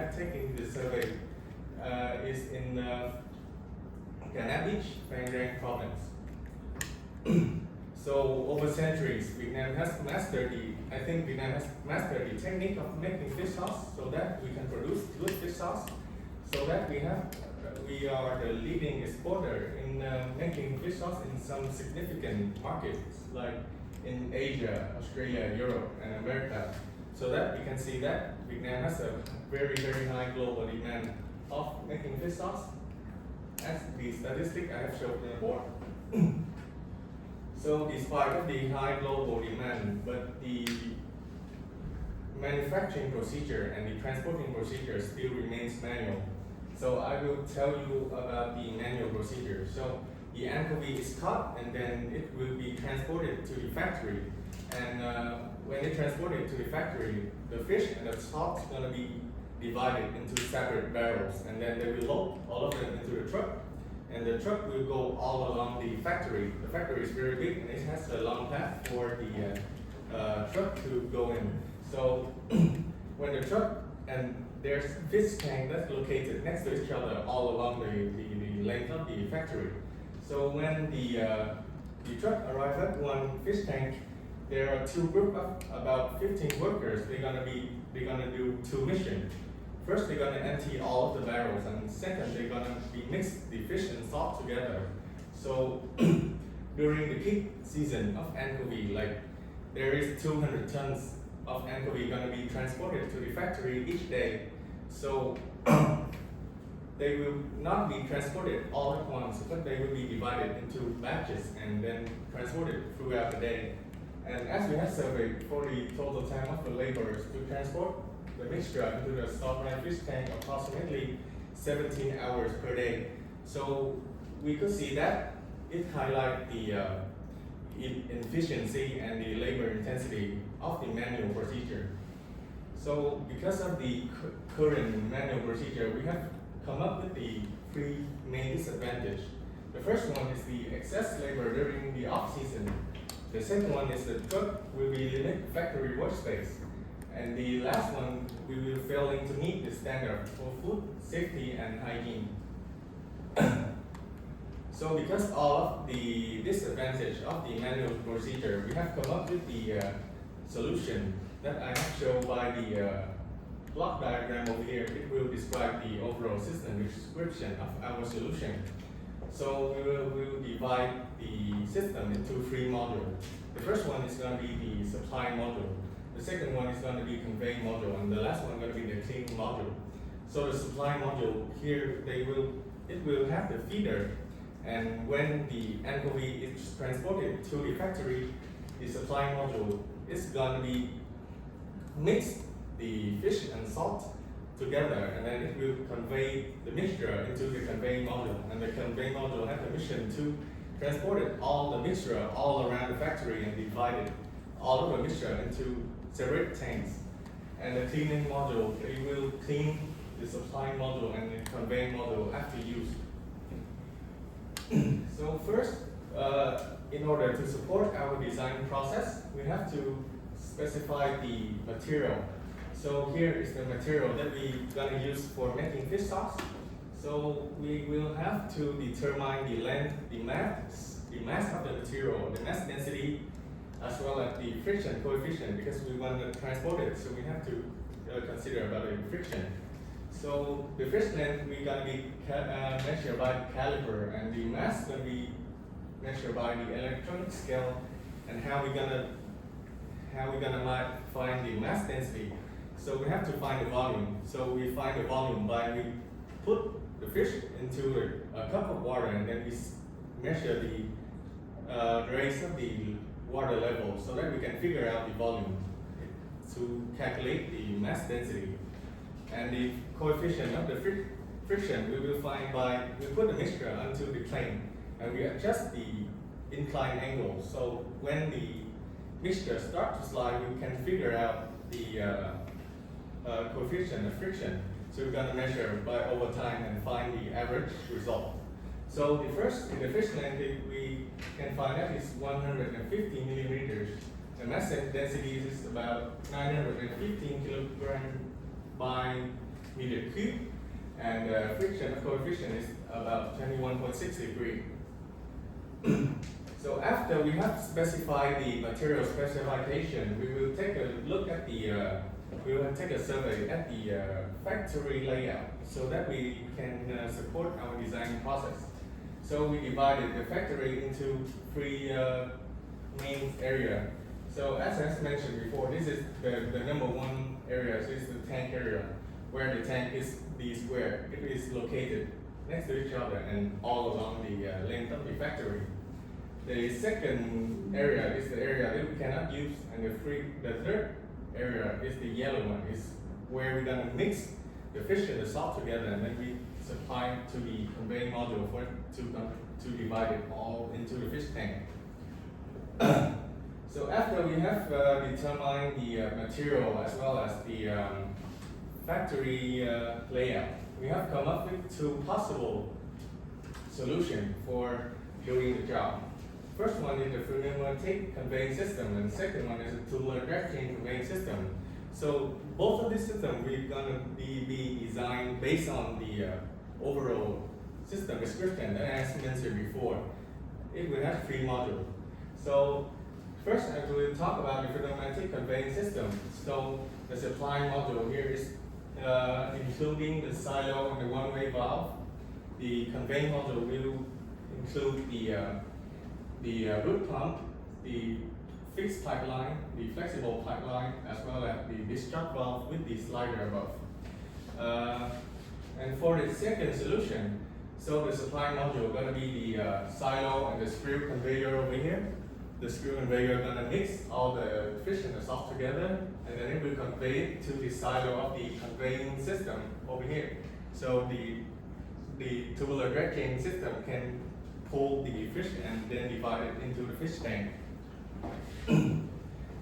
have taken the survey is in Gannat Beach, Phan Rang province. So over centuries, Vietnam has mastered the technique of making fish sauce so that we can produce good fish sauce, so that we are the leading exporter in making fish sauce in some significant markets like in Asia, Australia, Europe, and America. So that we can see that Vietnam has a very, very high global demand of making fish sauce, as the statistic I have shown on the board. So despite of the high global demand, but the manufacturing procedure and the transporting procedure still remains manual. So I will tell you about the manual procedure. So the anchovy is caught and then it will be transported to the factory. And when it's transported to the factory, the fish and the salt is going to be divided into separate barrels, and then they will load all of them into the truck. And the truck will go all along the factory. The factory is very big and it has a long path for the truck to go in. So when the truck and there's fish tank that's located next to each other all along the length of the factory. So when the truck arrives at one fish tank, there are two groups of about 15 workers. They're gonna do two missions. First, they're going to empty all of the barrels, and second, they're going to mix the fish and salt together. So during the peak season of anchovy, like there is 200 tons of anchovy going to be transported to the factory each day. So they will not be transported all at once, but they will be divided into batches and then transported throughout the day. And as we have surveyed for the total time of the laborers to transport the mixture into the Salt-Brined fish tank approximately 17 hours per day. So we could see that it highlights the efficiency and the labor intensity of the manual procedure. So because of the current manual procedure, we have come up with the three main disadvantages. The first one is the excess labor during the off-season. The second one is the truck will be limited factory workspace. And the last one, we will failing to meet the standard for food safety and hygiene. So because of the disadvantage of the manual procedure, we have come up with the solution that I have shown by the block diagram over here. It will describe the overall system description of our solution. So we will divide the system into three modules. The first one is going to be the supply module. The second one is going to be conveying module, and the last one is going to be the cleaning module. So the supply module here, it will have the feeder, and when the anchovy is transported to the factory, the supply module is going to be mix the fish and salt together, and then it will convey the mixture into the conveying module, and the conveying module has the mission to transport it, all the mixture all around the factory and divide it, all of the mixture into separate tanks. And the cleaning module, it will clean the supply module and the conveying module after use. So first, in order to support our design process, we have to specify the material. So here is the material that we're going to use for making fish sauce. So we will have to determine the length, the mass of the material, the mass density, as well as the friction coefficient, because we want to transport it, so we have to consider about the friction. So the fish length we're going to be measured by the caliper, and the mass going to be measured by the electronic scale, and how we're gonna find the mass density. So we have to find the volume. So we find the volume by we put the fish into a cup of water, and then we measure the raise of the water level, so that we can figure out the volume to calculate the mass density. And the coefficient of the friction we will find by we put the mixture onto the plane, and we adjust the incline angle. So when the mixture starts to slide, we can figure out the coefficient of friction. So we're going to measure by over time and find the average result. So in the fish length, we can find that is 150 millimeters. The mass density is about 915 kilogram by meter cube, and friction coefficient is about 21.6 degrees. So after we have specified the material specification, we will take a look at the we will take a survey at the factory layout so that we can support our design process. So we divided the factory into three main areas. So as I mentioned before, this is the number one area. So it's the tank area, where the tank is the square. It is located next to each other and all along the length of the factory. The second area is the area that we cannot use, and the third area is the yellow one. Is where we're gonna mix the fish and the salt together, and then we supply to the conveying module for to divide it all into the fish tank. So after we have determined the material as well as the factory layout, we have come up with two possible solutions for doing the job. First one is the pneumatic conveying system, and the second one is a tubular drag chain conveying system. So both of these systems we're gonna be designed based on the overall system description that as mentioned before. It will have three modules. So first I will talk about the pneumatic conveying system. So the supply module here is including the silo and the one-way valve. The conveying module will include the root pump, the fixed pipeline, the flexible pipeline, as well as the discharge valve with the slider above. And for the second solution, so the supply module gonna be the silo and the screw conveyor over here. The screw conveyor gonna mix all the fish and the salt together, and then it will convey it to the silo of the conveying system over here. So the tubular drag chain system can pull the fish and then divide it into the fish tank.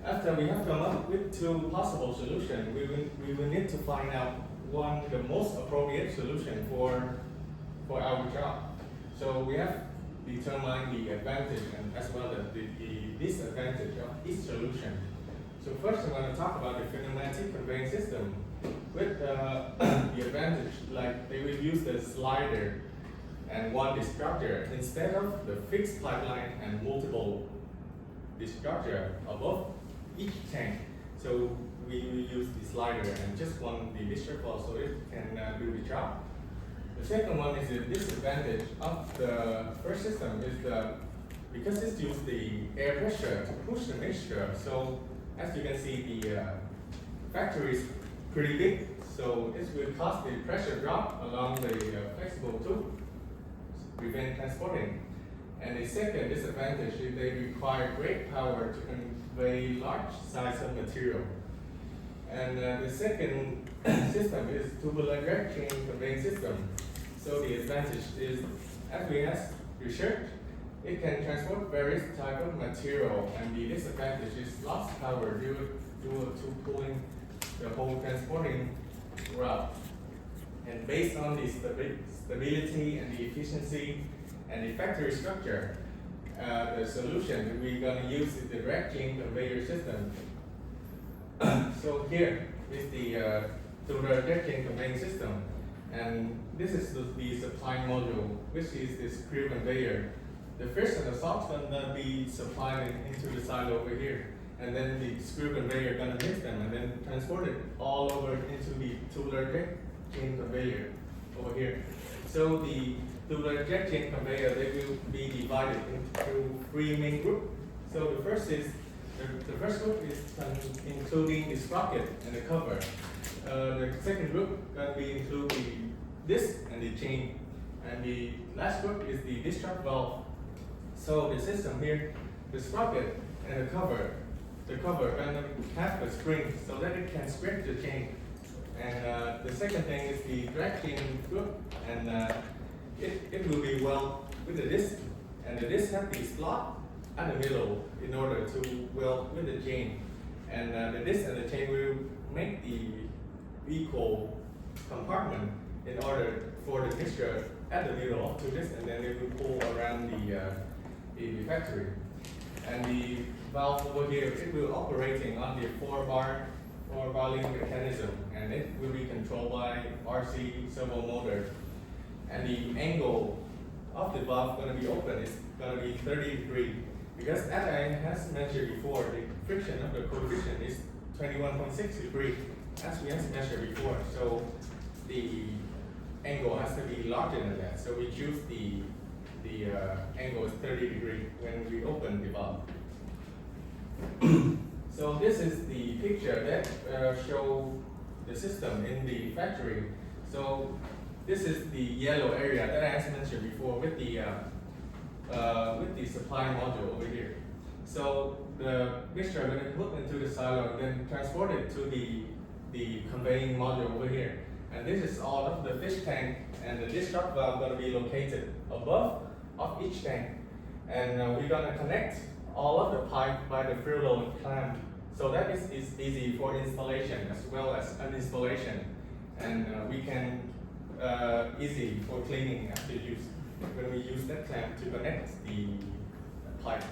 After we have come up with two possible solutions, we will need to find out the most appropriate solution for our job. So we have determined the advantage and as well as the disadvantage of each solution. So first I'm going to talk about the pneumatic conveying system. With the advantage, like they will use the slider and one discharger instead of the fixed pipeline and multiple discharger above each tank. So we will use the slider and just one the discharge valve so it can do the job. The second one is the disadvantage of the first system is because it uses the air pressure to push the mixture. So as you can see, the factory is pretty big, so it will cause the pressure drop along the flexible tube, prevent transporting. And the second disadvantage is they require great power to convey large size of material. And the second system is tubular drag chain conveying system. So the advantage is, as we have researched, it can transport various types of material, and the disadvantage is lost power due to pulling the whole transporting route. And based on the stability and the efficiency and the factory structure, the solution we're going to use is the drag chain conveyor system. So here is the tubular drag chain conveying system, and this is the supply module, which is the screw conveyor. The fish and the salt gonna be supplied into the silo over here, and then the screw conveyor gonna mix them and then transport it all over into the tubular drag chain conveyor over here. So the tubular drag chain conveyor, they will be divided into three main groups. So the first group is including the sprocket and the cover. The second group gonna be include the disc and the chain, and the last group is the discharge valve. So the system here, the sprocket and the cover gonna have a spring so that it can scrape the chain. And the second thing is the drag chain group, and it will be weld with the disc, and the disc has the slot at the middle in order to weld with the chain. And the disc and the chain will make the equal compartment in order for the mixture at the middle of this, and then it will pull around the factory. And the valve over here, it will operating on the 4-bar or volume mechanism, and it will be controlled by RC servo motor. And the angle of the valve going to be open is going to be 30 degrees, because as I has mentioned before, the friction of the coefficient is 21.6 degrees, as we have measured before. So the angle has to be larger than that. So we choose the angle is 30 degrees when we open the valve. So this is the picture that show the system in the factory. So this is the yellow area that I has mentioned before with the supply module over here. So the mixture is going to put into the silo and then transport it to the conveying module over here. And this is all of the fish tank, and the discharge valve going to be located above of each tank. And we're going to connect all of the pipe by the free load clamp. So that is easy for installation as well as uninstallation. And we can easy for cleaning after use when we use that clamp to connect the pipe.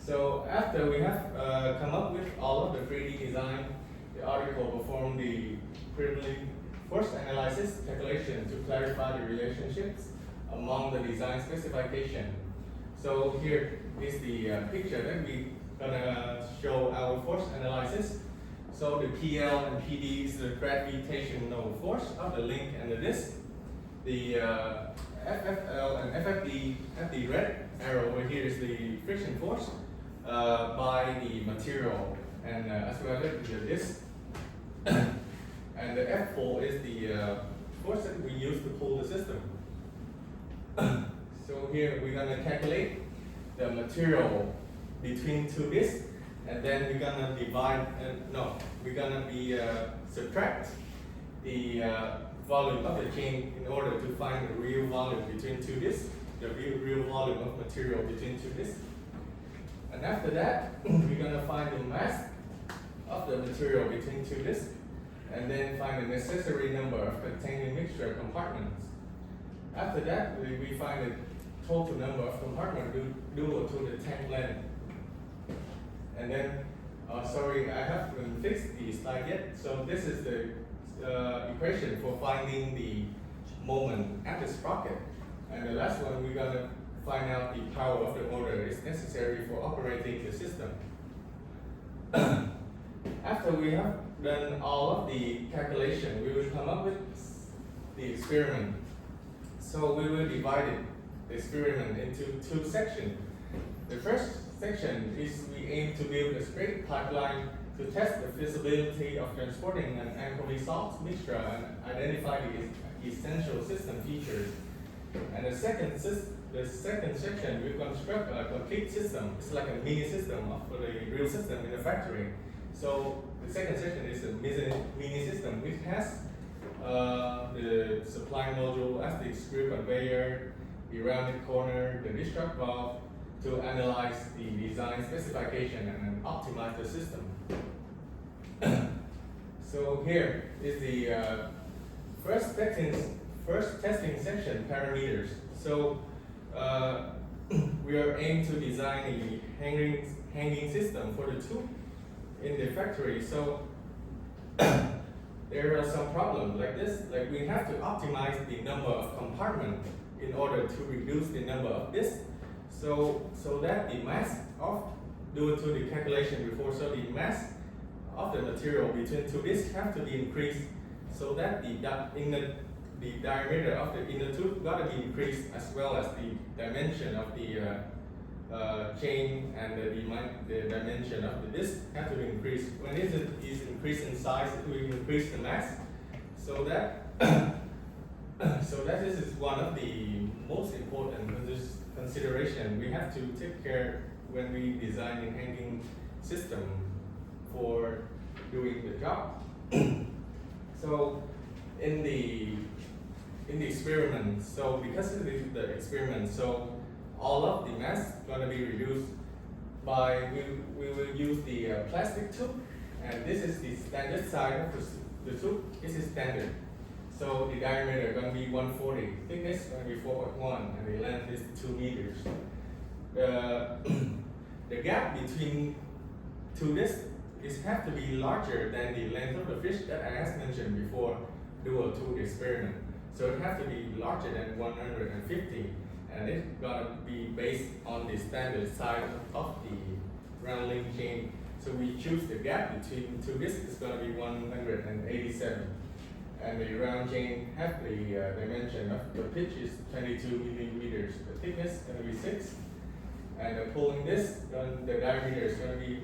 So after we have come up with all of the 3D design, the article performed the preliminary force analysis calculation to clarify the relationships among the design specification. So here is the picture that we gonna show our force analysis. So the PL and PD is the gravitational force of the link and the disc. The FFL and FFD at the red arrow over here is the friction force by the material, and as well as the disc. And the F4 is the force that we use to pull the system. So here we're gonna calculate the material between two discs, and then we're gonna divide. We're gonna be subtract the volume of the chain in order to find the real volume between two discs, the real volume of material between two discs. And after that, we're gonna find the mass of the material between two discs, and then find the necessary number of containing mixture compartments. After that, we find the total number of compartments due to the tank length. And then, sorry, I haven't fixed the slide yet. So this is the equation for finding the moment at the sprocket. And the last one, we're gonna find out the power of the motor is necessary for operating the system. After we have done all of the calculation, we will come up with the experiment. So we will divide the experiment into two sections. The first section is we aim to build a straight pipeline to test the feasibility of transporting an Anchovy salt mixture and identify the essential system features. And the second section, we construct a complete system. It's like a mini system of the real system in the factory. So the second section is a mini system which has the supply module as the screw conveyor, the rounded corner, the discharge valve, to analyze the design specification and optimize the system. So here is the first testing section, parameters. So we are aimed to design a hanging system for the tube in the factory. So there are some problems like this, like we have to optimize the number of compartments in order to reduce the number of discs. So that the mass of, due to the calculation before, so the mass of the material between two discs have to be increased, so that the diameter of the inner tube got to be increased, as well as the dimension of the chain and the dimension of the disc have to be increased. When it is increased in size, it will increase the mass, so that this is one of the most important consideration we have to take care when we design a hanging system for doing the job. So in the experiment, so because of the experiment, so all of the mass gonna be reduced by, we will use the plastic tube, and this is the standard size of the tube. This is standard. So the diameter gonna be 140, thickness gonna be 4.1, and the length is 2 meters. The gap between two discs it has to be larger than the length of the fish that I has mentioned before, dual to the experiment. So it has to be larger than 150, and it's gonna be based on the standard size of the round link chain. So we choose the gap between two discs is gonna be 187. And the round chain have the dimension of the pitch is 22 millimeters. The thickness is gonna be 6. And the pulling disc, the diameter is gonna be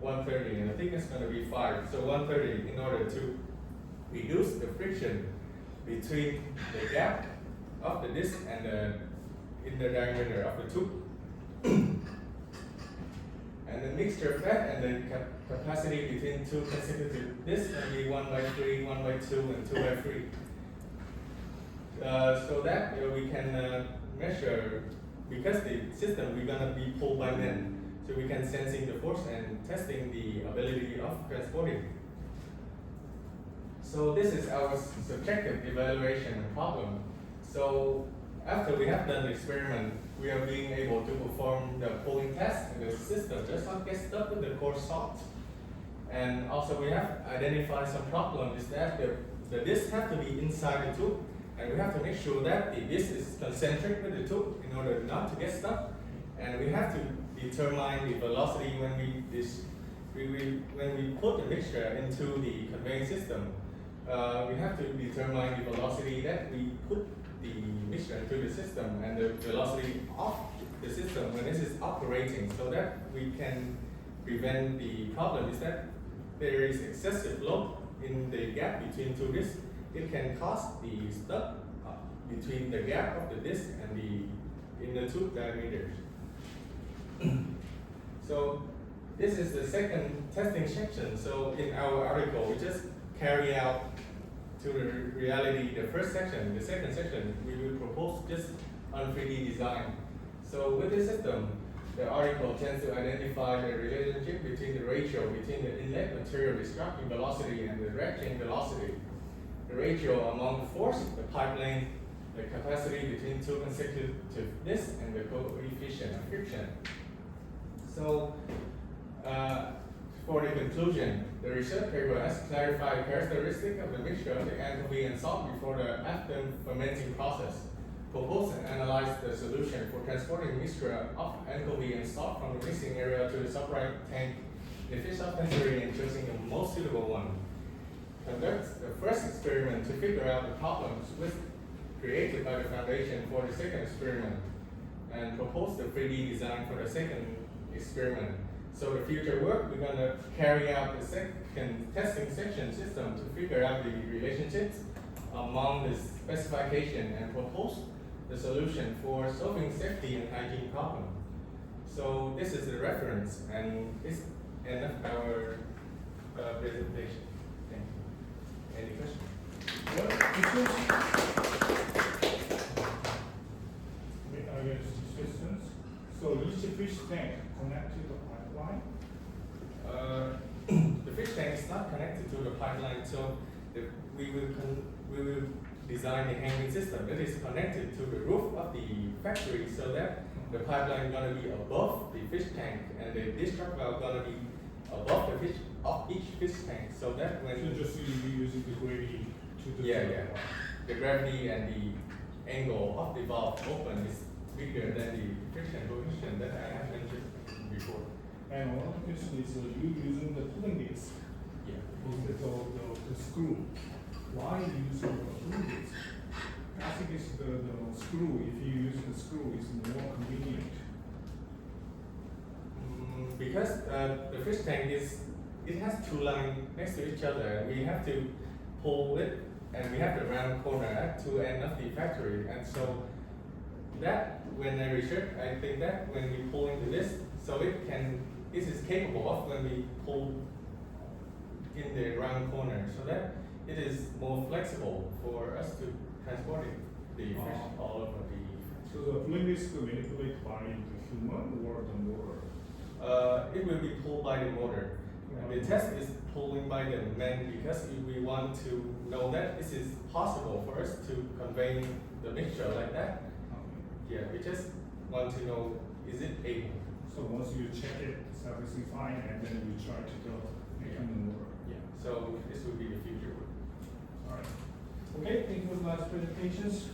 130, and the thickness is gonna be 5. So 130 in order to reduce the friction between the gap of the disc and the inner diameter of the tube. And the mixture fat and the capacity between two consecutive discs can be 1/3, 1/2, and 2/3. So that we can measure, because the system we're gonna be pulled by men, so we can sensing the force and testing the ability of transporting. So this is our subjective evaluation problem. So after we have done the experiment, we are being able to perform the pulling test, and the system does not get stuck with the coarse salt. And also we have identified some problem is that the disc have to be inside the tube, and we have to make sure that the disc is concentric with the tube in order not to get stuck. And we have to determine the velocity when we put the mixture into the conveying system. We have to determine the velocity that we put the mixture into the system and the velocity of the system when this is operating, so that we can prevent the problem is that there is excessive load in the gap between two discs. It can cause the stuck between the gap of the disc and the inner tube diameters. So this is the second testing section. So in our article, we just carry out to the reality the first section. The second section, we will propose just on 3D design. So with this system, the article tends to identify the relationship between the ratio between the inlet material destructive velocity and the drag chain velocity. The ratio among the force, the pipe length, the capacity between two consecutive discs, and the coefficient of friction. So for the conclusion, the research paper has clarified characteristics of the mixture of the anchovy and salt before the after fermenting process. Propose and analyze the solution for transporting mixture of anchovy and salt from the mixing area to the Salt-Brined tank in the fish dispensary and choosing the most suitable one. Conduct the first experiment to figure out the problems created by the foundation for the second experiment, and propose the 3D design for the second experiment. So the future work, we're going to carry out the second testing section system to figure out the relationships among the specification and propose the solution for solving safety and hygiene problem. So this is the reference, and this end of our presentation. Thank you. Any questions? Questions? So each fish tank connected to the pipeline? The fish tank is not connected to the pipeline, so we will design the handling system that is connected to the roof of the factory, so that the pipeline is going to be above the fish tank, and the discharge valve going to be above the fish of each fish tank, so that when So just using the gravity to the the gravity and the angle of the valve open is bigger than the friction coefficient that I have mentioned before. And one of the questions is you using the pulling disc, Yeah. the screw. Why are you using the pulling disc? I think it's the screw. If you use the screw, it's more convenient. Because the fish tank it has two lines next to each other. We have to pull it, and we have the round corner at two ends of the factory, and so that when I research, I think that when we pull into this, so this is capable of when we pull in the round corner, so that it is more flexible for us to transport the fish all over the. So the pulling disc will manipulate by the human or the motor? It will be pulled by the motor. And the test is pulling by the man, because we want to know that this is possible for us to convey the mixture like that. Yeah, we just want to know, is it able? So once you check it, it's everything fine, and then you try to go make it more. Yeah. So this will be the future. All right. Okay, thank you for the last presentations.